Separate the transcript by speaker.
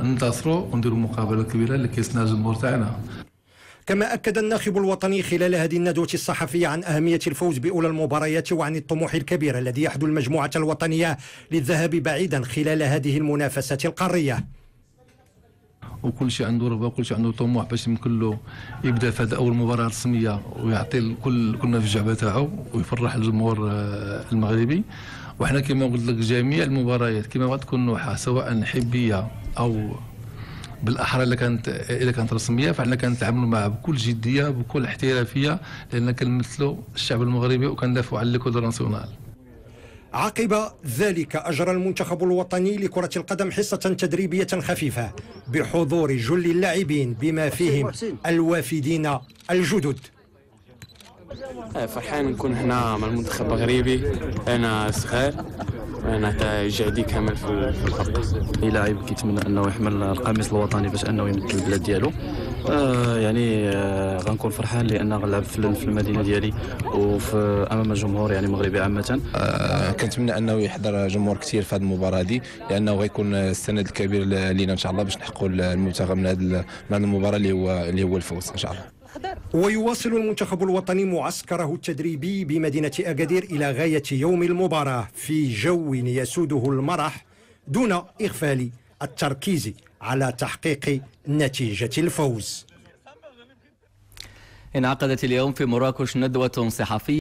Speaker 1: ننتصروا ونديروا مقابله كبيره لكيسنا الجمهور تاعنا.
Speaker 2: كما أكد الناخب الوطني خلال هذه الندوة الصحفية عن أهمية الفوز بأولى المباريات وعن الطموح الكبير الذي يحدو المجموعة الوطنية للذهاب بعيدا خلال هذه المنافسة القارية.
Speaker 1: وكل شيء عنده رغبه وكل شيء عنده طموح باش يمكن له يبدا في هذه اول مباراه رسميه ويعطي كلنا في الجعبه تاعو ويفرح الجمهور المغربي. وحنا كما قلت لك جميع المباريات كما بغات تكون نوعها سواء حبيه او بالاحرى اذا كانت رسميه، فاحنا كنتعاملوا معها بكل جديه بكل احترافيه، لان كنمثلوا الشعب المغربي وكندافعوا على الكود ناسيونال.
Speaker 2: عقب ذلك أجرى المنتخب الوطني لكرة القدم حصة تدريبية خفيفة بحضور جل اللاعبين بما فيهم الوافدين الجدد.
Speaker 3: فرحان نكون هنا مع المنتخب المغربي. انا صغير انا جهدي كامل في الخط.
Speaker 4: اي لاعب كيتمنى انه يحمل القميص الوطني باش انه يمثل البلاد ديالو. غنكون فرحان لان غنلعب في المدينه ديالي وفي امام الجمهور مغربي عامه.
Speaker 5: كنتمنى انه يحضر جمهور كثير في هذه المباراه دي، لانه غيكون السند الكبير لينا ان شاء الله باش نحققوا المبتغى من هذه المباراه اللي هو الفوز ان شاء الله.
Speaker 2: ويواصل المنتخب الوطني معسكره التدريبي بمدينة أكادير إلى غاية يوم المباراة في جو يسوده المرح دون إغفال التركيز على تحقيق نتيجة الفوز.
Speaker 6: انعقدت اليوم في مراكش ندوة صحفية